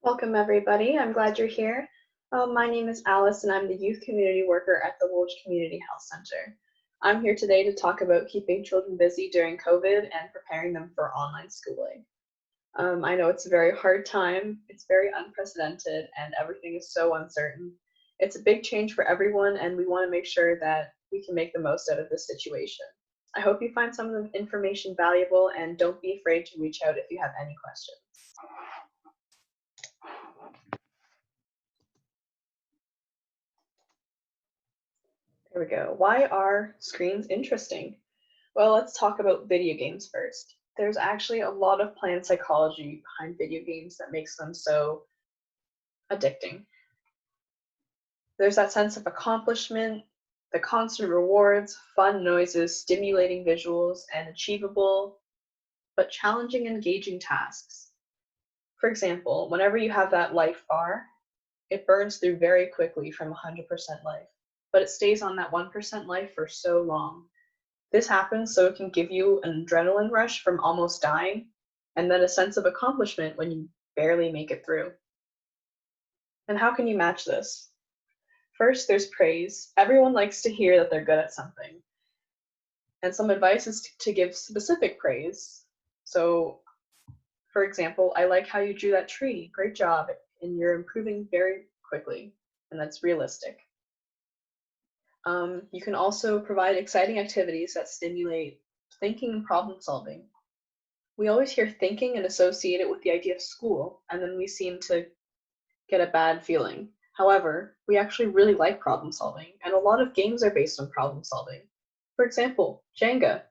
Welcome, everybody. I'm glad you're here. My name is Alice, and I'm the Youth Community Worker at the Woolwich Community Health Center. I'm here today to talk about keeping children busy during COVID and preparing them for online schooling. I know it's a very hard time, it's very unprecedented, and everything is so uncertain. It's a big change for everyone, and we want to make sure that we can make the most out of this situation. I hope you find some of the information valuable, and don't be afraid to reach out if you have any questions. There we go. Why are screens interesting? Well, let's talk about video games first. There's actually a lot of planned psychology behind video games that makes them so addicting. There's that sense of accomplishment, the constant rewards, fun noises, stimulating visuals, and achievable but challenging, engaging tasks. For example, whenever you have that life bar, it burns through very quickly from 100% life, but it stays on that 1% life for so long. This happens so it can give you an adrenaline rush from almost dying, and then a sense of accomplishment when you barely make it through. And how can you match this? First, there's praise. Everyone likes to hear that they're good at something. And some advice is to give specific praise. So, for example, I like how you drew that tree. Great job. And you're improving very quickly, and that's realistic. You can also provide exciting activities that stimulate thinking and problem solving. We always hear thinking and associate it with the idea of school, and then we seem to get a bad feeling. However, we actually really like problem solving, and a lot of games are based on problem solving. For example, Jenga.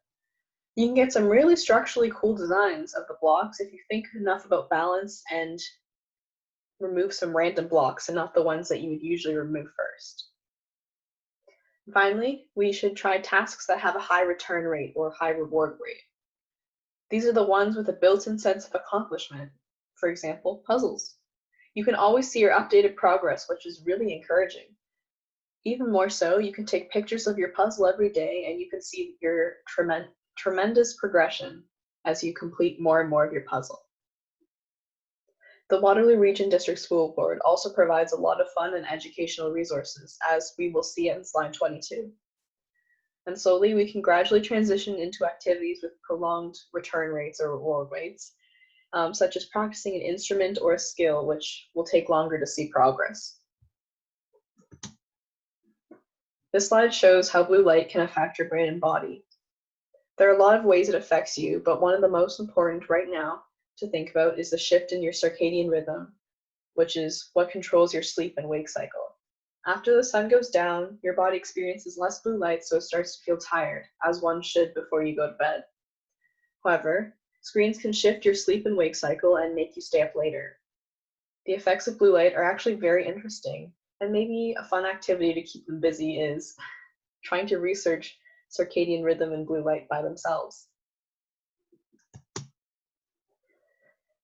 You can get some really structurally cool designs of the blocks if you think enough about balance and remove some random blocks and not the ones that you would usually remove first. Finally, we should try tasks that have a high return rate or high reward rate. These are the ones with a built-in sense of accomplishment. For example, puzzles. You can always see your updated progress, which is really encouraging. Even more so, you can take pictures of your puzzle every day and you can see your tremendous progression as you complete more and more of your puzzle. The Waterloo Region District School Board also provides a lot of fun and educational resources, as we will see in slide 22. And slowly, we can gradually transition into activities with prolonged return rates or reward rates, such as practicing an instrument or a skill, which will take longer to see progress. This slide shows how blue light can affect your brain and body. There are a lot of ways it affects you, but one of the most important right now to think about is the shift in your circadian rhythm, which is what controls your sleep and wake cycle. After the sun goes down, your body experiences less blue light, so it starts to feel tired, as one should before you go to bed. However, screens can shift your sleep and wake cycle and make you stay up later. The effects of blue light are actually very interesting, and maybe a fun activity to keep them busy is trying to research circadian rhythm and blue light by themselves.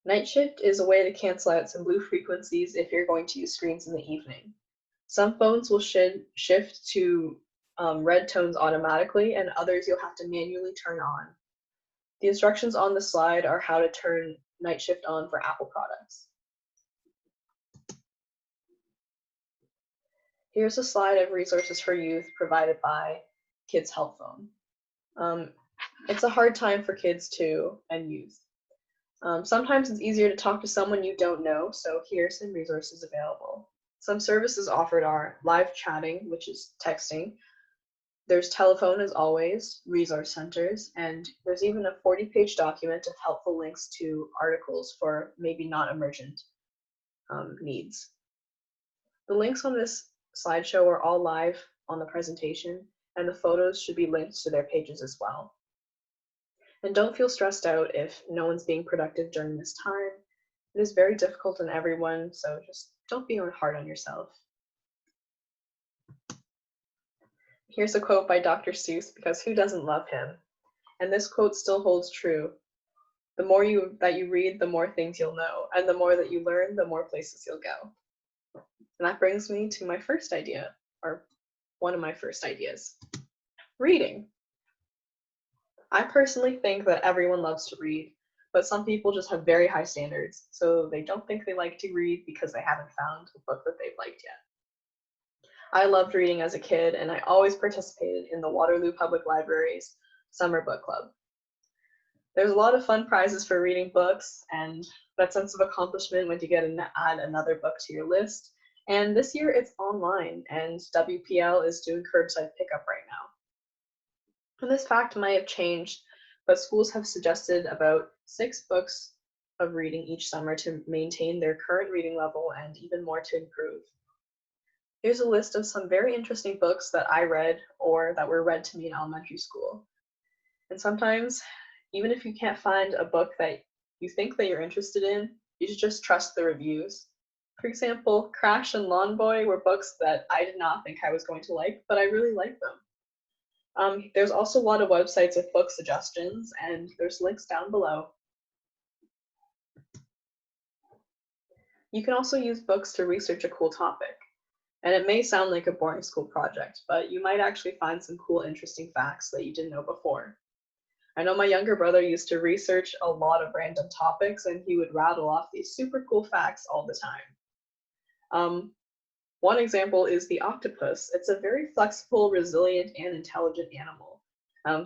Night shift is a way to cancel out some blue frequencies if you're going to use screens in the evening. Some phones will shift to red tones automatically, and others you'll have to manually turn on. The instructions on the slide are how to turn night shift on for Apple products. Here's a slide of resources for youth provided by Kids Help Phone. It's a hard time for kids too, and youth. Sometimes it's easier to talk to someone you don't know, so here are some resources available. Some services offered are live chatting, which is texting. There's telephone, as always, resource centers, and there's even a 40-page document of helpful links to articles for maybe not emergent needs. The links on this slideshow are all live on the presentation, and the photos should be linked to their pages as well. And don't feel stressed out if no one's being productive during this time. It is very difficult on everyone, so just don't be hard on yourself. Here's a quote by Dr. Seuss, because who doesn't love him? And this quote still holds true. The more that you read, the more things you'll know, and the more that you learn, the more places you'll go. And that brings me to my first idea, or one of my first ideas, reading. I personally think that everyone loves to read, but some people just have very high standards, so they don't think they like to read because they haven't found a book that they've liked yet. I loved reading as a kid, and I always participated in the Waterloo Public Library's Summer Book Club. There's a lot of fun prizes for reading books, and that sense of accomplishment when you get to add another book to your list. And this year it's online, and WPL is doing curbside pickup right now. And this fact might have changed, but schools have suggested about 6 books of reading each summer to maintain their current reading level and even more to improve. Here's a list of some very interesting books that I read or that were read to me in elementary school. And sometimes, even if you can't find a book that you think that you're interested in, you should just trust the reviews. For example, Crash and Lawn Boy were books that I did not think I was going to like, but I really liked them. There's also a lot of websites with book suggestions, and there's links down below. You can also use books to research a cool topic. And it may sound like a boring school project, but you might actually find some cool, interesting facts that you didn't know before. I know my younger brother used to research a lot of random topics, and he would rattle off these super cool facts all the time. One example is the octopus. It's a very flexible, resilient, and intelligent animal.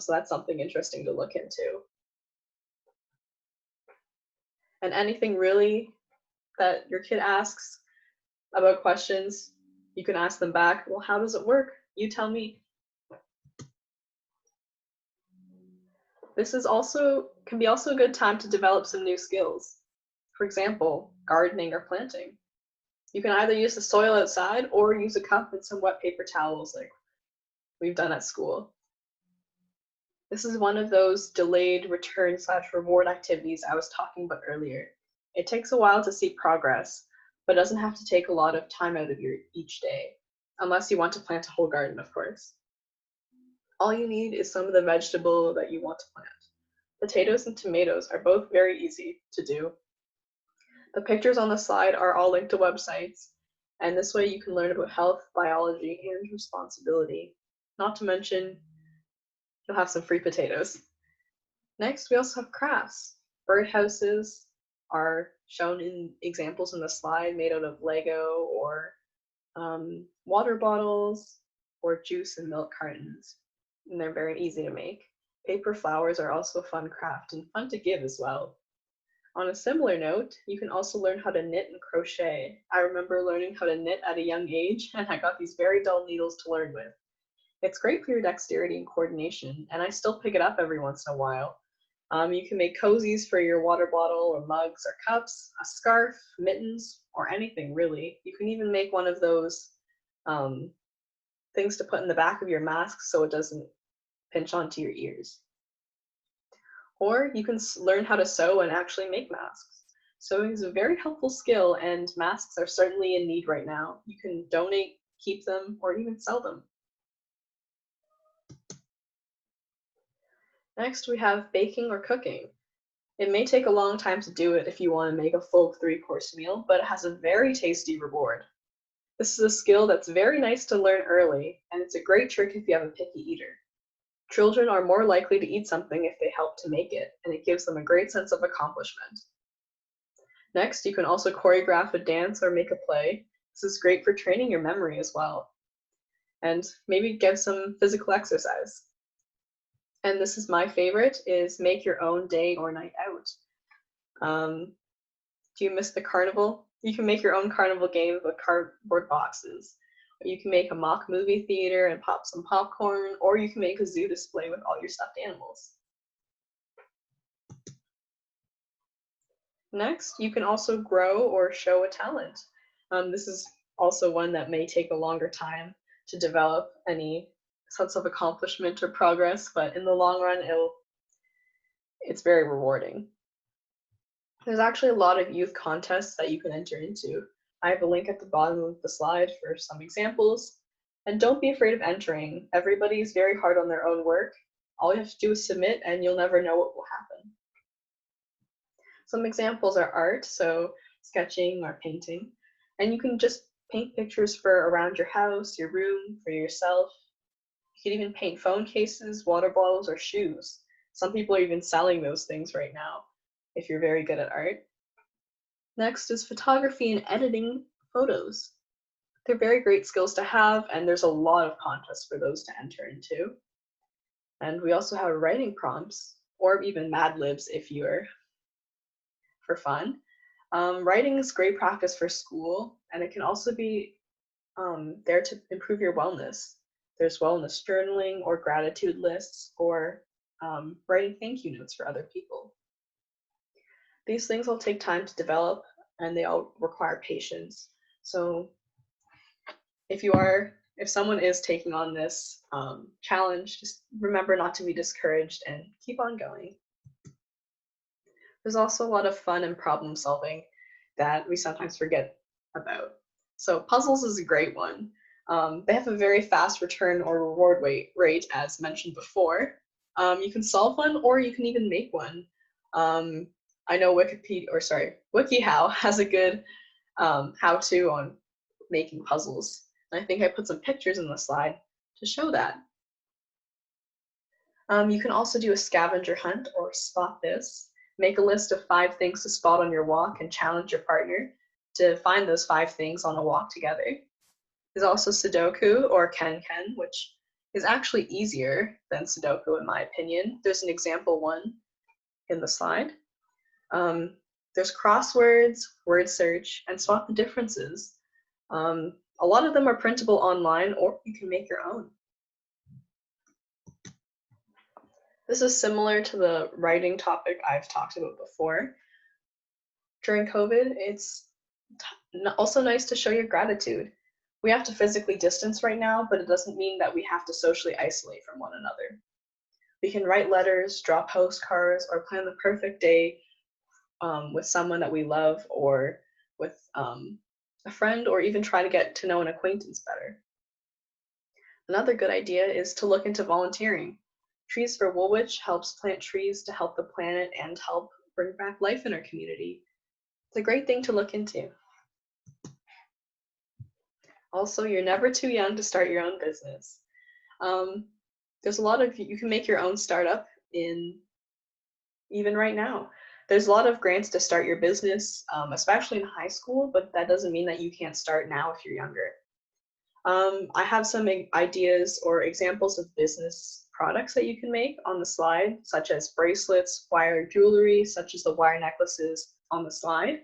So that's something interesting to look into. And anything really that your kid asks about questions, you can ask them back, well, how does it work? You tell me. This can be also a good time to develop some new skills. For example, gardening or planting. You can either use the soil outside or use a cup and some wet paper towels like we've done at school. This is one of those delayed return/reward activities I was talking about earlier. It takes a while to see progress, but doesn't have to take a lot of time out of each day, unless you want to plant a whole garden, of course. All you need is some of the vegetable that you want to plant. Potatoes and tomatoes are both very easy to do. The pictures on the slide are all linked to websites, and this way you can learn about health, biology, and responsibility. Not to mention, you'll have some free potatoes. Next, we also have crafts. Birdhouses are shown in examples in the slide made out of Lego or water bottles or juice and milk cartons. And they're very easy to make. Paper flowers are also a fun craft and fun to give as well. On a similar note, you can also learn how to knit and crochet. I remember learning how to knit at a young age, and I got these very dull needles to learn with. It's great for your dexterity and coordination, and I still pick it up every once in a while. You can make cozies for your water bottle or mugs or cups, a scarf, mittens, or anything really. You can even make one of those things to put in the back of your mask so it doesn't pinch onto your ears. Or you can learn how to sew and actually make masks. Sewing is a very helpful skill, and masks are certainly in need right now. You can donate, keep them, or even sell them. Next, we have baking or cooking. It may take a long time to do it if you want to make a full 3-course meal, but it has a very tasty reward. This is a skill that's very nice to learn early, and it's a great trick if you have a picky eater. Children are more likely to eat something if they help to make it, and it gives them a great sense of accomplishment. Next, you can also choreograph a dance or make a play. This is great for training your memory as well, and maybe get some physical exercise. And this is my favorite, is make your own day or night out. Do you miss the carnival? You can make your own carnival game with cardboard boxes. You can make a mock movie theater and pop some popcorn, or you can make a zoo display with all your stuffed animals. Next, you can also grow or show a talent. This is also one that may take a longer time to develop any sense of accomplishment or progress, but in the long run, it's very rewarding. There's actually a lot of youth contests that you can enter into. I have a link at the bottom of the slide for some examples. And don't be afraid of entering. Everybody is very hard on their own work. All you have to do is submit, and you'll never know what will happen. Some examples are art, so sketching or painting. And you can just paint pictures for around your house, your room, for yourself. You can even paint phone cases, water bottles, or shoes. Some people are even selling those things right now. if you're very good at art. Next is photography and editing photos. They're very great skills to have, and there's a lot of contests for those to enter into. And we also have writing prompts, or even Mad Libs if you're for fun. Writing is great practice for school, and it can also be there to improve your wellness. There's wellness journaling or gratitude lists or writing thank you notes for other people. These things all take time to develop and they all require patience. So if someone is taking on this challenge, just remember not to be discouraged and keep on going. There's also a lot of fun and problem solving that we sometimes forget about. So puzzles is a great one. They have a very fast return or reward rate, as mentioned before. You can solve one or you can even make one. I know WikiHow has a good how-to on making puzzles. And I think I put some pictures in the slide to show that. You can also do a scavenger hunt or spot this. Make a list of 5 things to spot on your walk and challenge your partner to find those 5 things on a walk together. There's also Sudoku or Ken, which is actually easier than Sudoku in my opinion. There's an example one in the slide. There's crosswords, word search, and spot the differences. A lot of them are printable online or you can make your own. This is similar to the writing topic I've talked about before. During COVID, it's also nice to show your gratitude. We have to physically distance right now, but it doesn't mean that we have to socially isolate from one another. We can write letters, draw postcards, or plan the perfect day with someone that we love or with a friend, or even try to get to know an acquaintance better. Another good idea is to look into volunteering. Trees for Woolwich helps plant trees to help the planet and help bring back life in our community. It's a great thing to look into. Also, you're never too young to start your own business. There's a lot of, you can make your own startup even right now. There's a lot of grants to start your business, especially in high school, but that doesn't mean that you can't start now if you're younger. I have some ideas or examples of business products that you can make on the slide, such as bracelets, wire jewelry, such as the wire necklaces on the slide,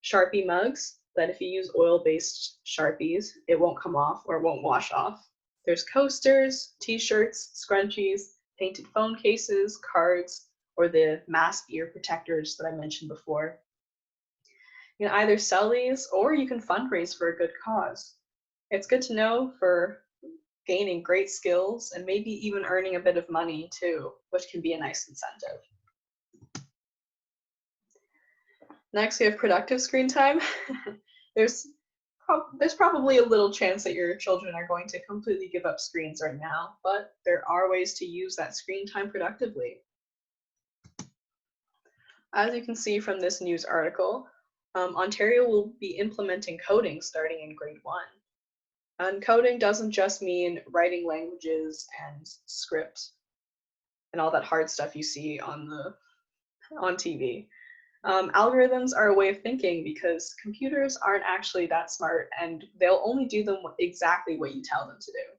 Sharpie mugs, that if you use oil-based Sharpies, it won't come off or it won't wash off. There's coasters, t-shirts, scrunchies, painted phone cases, cards, or the mask ear protectors that I mentioned before. You can either sell these or you can fundraise for a good cause. It's good to know for gaining great skills and maybe even earning a bit of money too, which can be a nice incentive. Next, we have productive screen time. There's probably a little chance that your children are going to completely give up screens right now, but there are ways to use that screen time productively. As you can see from this news article, Ontario will be implementing coding starting in grade 1. And coding doesn't just mean writing languages and script and all that hard stuff you see on TV. Algorithms are a way of thinking because computers aren't actually that smart and they'll only do them exactly what you tell them to do.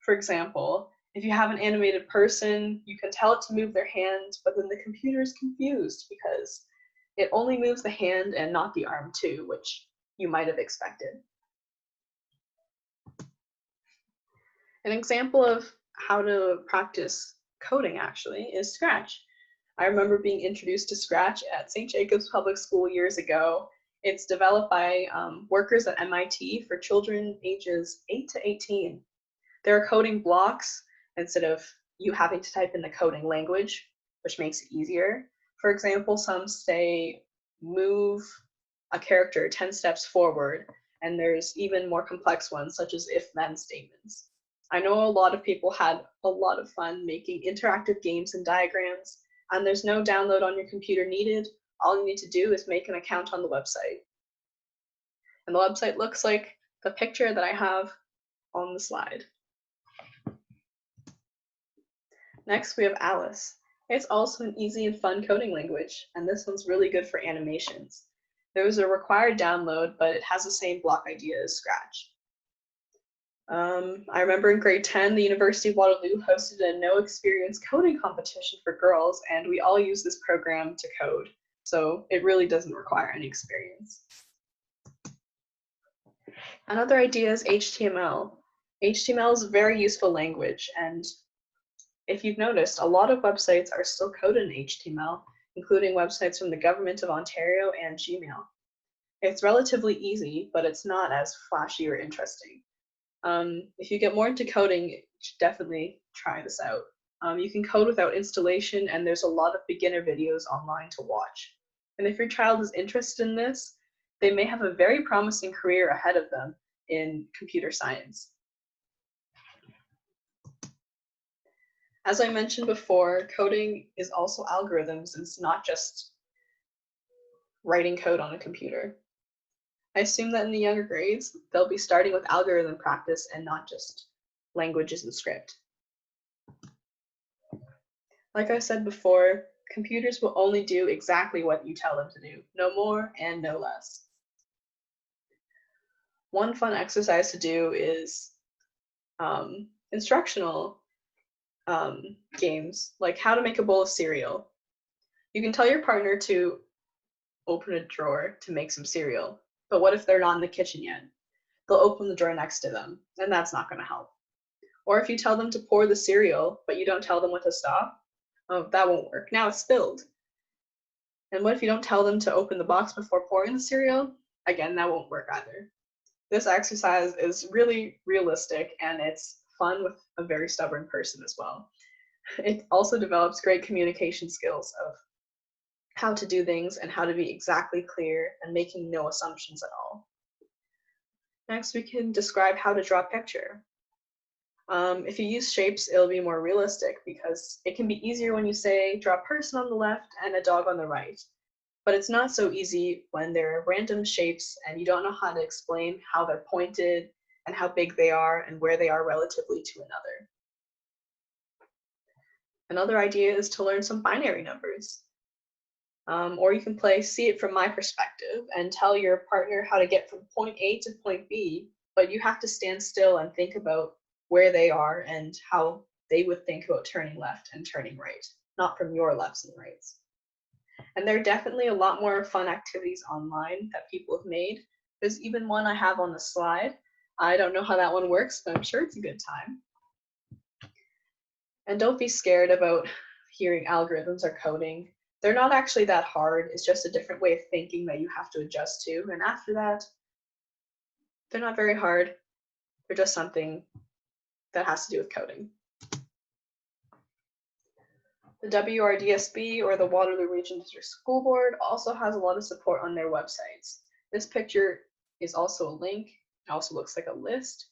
For example, if you have an animated person, you can tell it to move their hands, but then the computer is confused because it only moves the hand and not the arm too, which you might have expected. An example of how to practice coding actually is Scratch. I remember being introduced to Scratch at St. Jacobs Public School years ago. It's developed by workers at MIT for children ages 8 to 18. There are coding blocks instead of you having to type in the coding language, which makes it easier. For example, some say move a character 10 steps forward, and there's even more complex ones such as if-then statements. I know a lot of people had a lot of fun making interactive games and diagrams, and there's no download on your computer needed. All you need to do is make an account on the website. And the website looks like the picture that I have on the slide. Next, we have Alice. It's also an easy and fun coding language, and this one's really good for animations. There was a required download, but it has the same block idea as Scratch. I remember in grade 10, the University of Waterloo hosted a no experience coding competition for girls, and we all used this program to code. So it really doesn't require any experience. Another idea is HTML. HTML is a very useful language, and if you've noticed, a lot of websites are still coded in HTML, including websites from the Government of Ontario and Gmail. It's relatively easy, but it's not as flashy or interesting. If you get more into coding, you should definitely try this out. You can code without installation, and there's a lot of beginner videos online to watch. And if your child is interested in this, they may have a very promising career ahead of them in computer science. As I mentioned before, coding is also algorithms, and it's not just writing code on a computer. I assume that in the younger grades, they'll be starting with algorithm practice and not just languages and script. Like I said before, computers will only do exactly what you tell them to do, no more and no less. One fun exercise to do is instructional games, like how to make a bowl of cereal. You can tell your partner to open a drawer to make some cereal, but what if they're not in the kitchen yet? They'll open the drawer next to them, and that's not going to help. Or if you tell them to pour the cereal, but you don't tell them when to stop, oh, that won't work. Now it's spilled. And what if you don't tell them to open the box before pouring the cereal? Again, that won't work either. This exercise is really realistic, and it's fun with a very stubborn person as well. It also develops great communication skills of how to do things and how to be exactly clear and making no assumptions at all. Next, we can describe how to draw a picture. If you use shapes, it'll be more realistic because it can be easier when you say draw a person on the left and a dog on the right. But it's not so easy when they're random shapes and you don't know how to explain how they're pointed and how big they are and where they are relatively to another. Another idea is to learn some binary numbers. Or you can play see it from my perspective and tell your partner how to get from point A to point B, but you have to stand still and think about where they are and how they would think about turning left and turning right, not from your lefts and rights. And there are definitely a lot more fun activities online that people have made. There's even one I have on the slide. I don't know how that one works, but I'm sure it's a good time. And don't be scared about hearing algorithms or coding. They're not actually that hard. It's just a different way of thinking that you have to adjust to. And after that, they're not very hard. They're just something that has to do with coding. The WRDSB, or the Waterloo Region District School Board, also has a lot of support on their websites. This picture is also a link. It also looks like a list.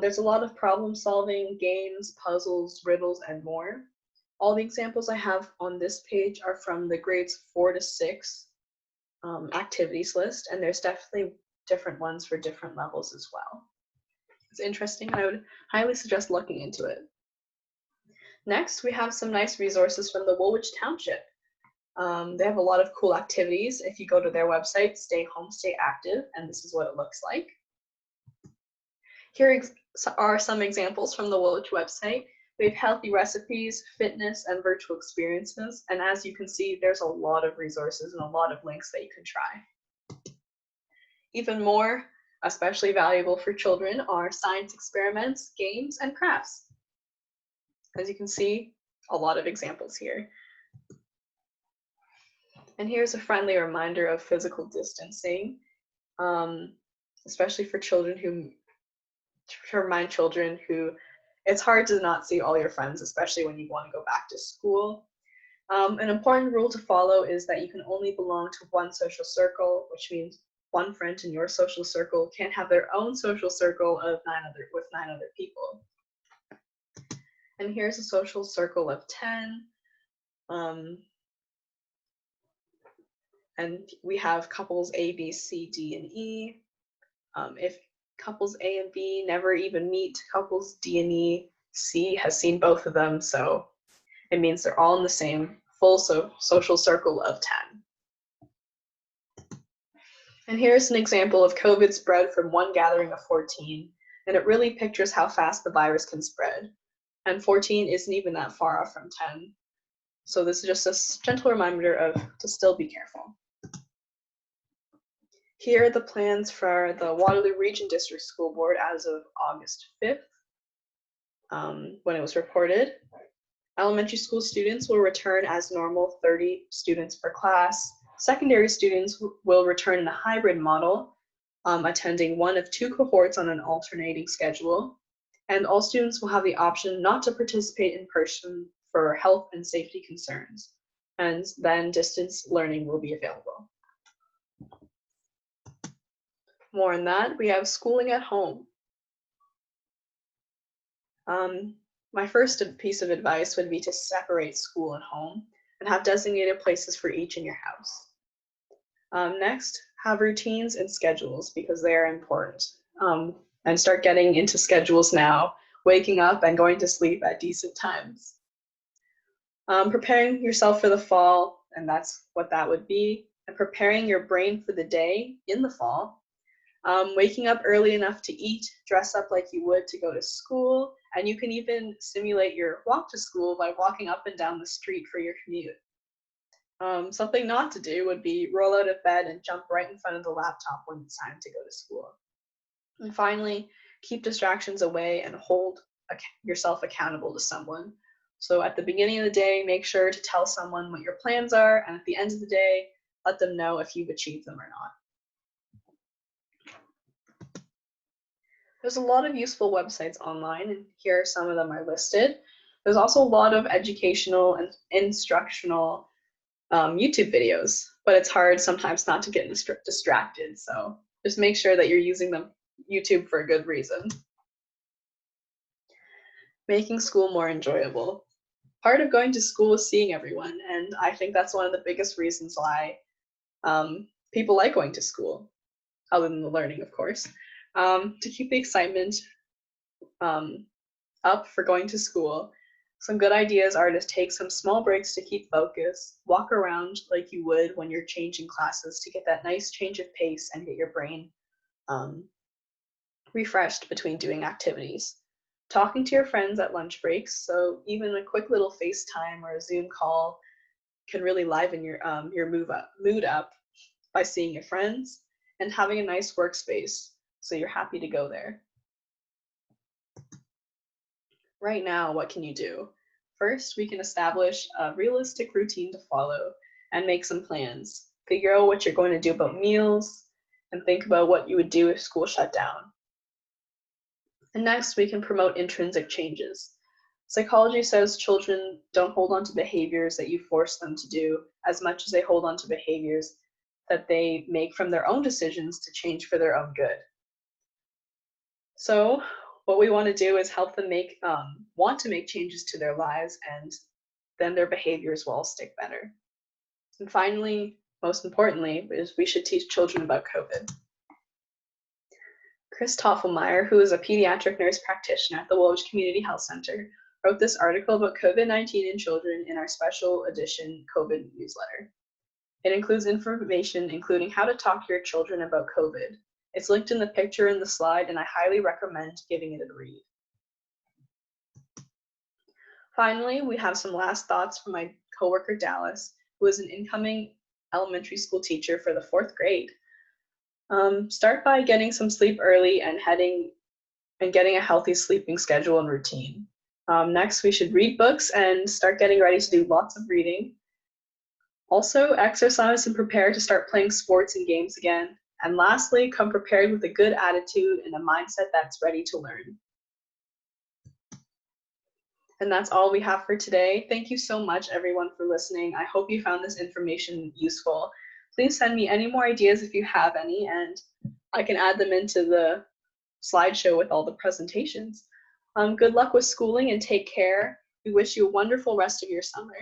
There's a lot of problem solving, games, puzzles, riddles, and more. All the examples I have on this page are from the grades 4 to 6 activities list, and there's definitely different ones for different levels as well. It's interesting, and I would highly suggest looking into it. Next, we have some nice resources from the Woolwich Township. They have a lot of cool activities. If you go to their website, Stay Home, Stay Active, and this is what it looks like. Here are some examples from the Woolwich website. We have healthy recipes, fitness, and virtual experiences. And as you can see, there's a lot of resources and a lot of links that you can try. Even more, especially valuable for children, are science experiments, games, and crafts. As you can see, a lot of examples here. And here's a friendly reminder of physical distancing, especially for children to remind children who it's hard to not see all your friends, especially when you want to go back to school. An important rule to follow is that you can only belong to one social circle, which means one friend in your social circle can't have their own social circle of 9 other people. And here's a social circle of 10. And we have couples A, B, C, D, and E. If couples A and B never even meet couples D and E, C has seen both of them, so It means they're all in the same full social circle of 10. And here's an example of COVID spread from one gathering of 14, and it really pictures how fast the virus can spread. And 14 isn't even that far off from 10. So this is just a gentle reminder to still be careful. Here are the plans for the Waterloo Region District School Board as of August 5th, when it was reported. Elementary school students will return as normal, 30 students per class. Secondary students will return in a hybrid model, attending one of 2 cohorts on an alternating schedule. And all students will have the option not to participate in person for health and safety concerns. And then distance learning will be available. More on that, we have schooling at home. My first piece of advice would be to separate school and home and have designated places for each in your house. Next, have routines and schedules because they are important. And start getting into schedules now, waking up and going to sleep at decent times. Preparing yourself for the fall, and that's what that would be, and preparing your brain for the day in the fall. Waking up early enough to eat, dress up like you would to go to school, and you can even simulate your walk to school by walking up and down the street for your commute. Something not to do would be roll out of bed and jump right in front of the laptop when it's time to go to school. And finally, keep distractions away and hold yourself accountable to someone. So at the beginning of the day, make sure to tell someone what your plans are, and at the end of the day, let them know if you've achieved them or not. There's a lot of useful websites online, and here some of them are listed. There's also a lot of educational and instructional YouTube videos, but it's hard sometimes not to get distracted. So just make sure that you're using YouTube for a good reason. Making school more enjoyable. Part of going to school is seeing everyone, and I think that's one of the biggest reasons why people like going to school, other than the learning, of course. To keep the excitement up for going to school, some good ideas are to take some small breaks to keep focus, walk around like you would when you're changing classes to get that nice change of pace and get your brain refreshed between doing activities. Talking to your friends at lunch breaks, so even a quick little FaceTime or a Zoom call can really liven your mood up by seeing your friends, and having a nice workspace so you're happy to go there. Right now, what can you do? First, we can establish a realistic routine to follow and make some plans. Figure out what you're going to do about meals and think about what you would do if school shut down. And next, we can promote intrinsic changes. Psychology says children don't hold on to behaviors that you force them to do as much as they hold on to behaviors that they make from their own decisions to change for their own good. So what we want to do is help them want to make changes to their lives, and then their behaviors will all stick better. And finally, most importantly, is we should teach children about COVID. Chris Toffelmeyer, who is a pediatric nurse practitioner at the Woolwich Community Health Center, wrote this article about COVID-19 in children in our special edition COVID newsletter. It includes information including how to talk to your children about COVID. It's linked in the picture in the slide, and I highly recommend giving it a read. Finally, we have some last thoughts from my coworker Dallas, who is an incoming elementary school teacher for the 4th grade. Start by getting some sleep early and getting a healthy sleeping schedule and routine. Next, we should read books and start getting ready to do lots of reading. Also, exercise and prepare to start playing sports and games again. And lastly, come prepared with a good attitude and a mindset that's ready to learn. And that's all we have for today. Thank you so much, everyone, for listening. I hope you found this information useful. Please send me any more ideas if you have any, and I can add them into the slideshow with all the presentations. Good luck with schooling and take care. We wish you a wonderful rest of your summer.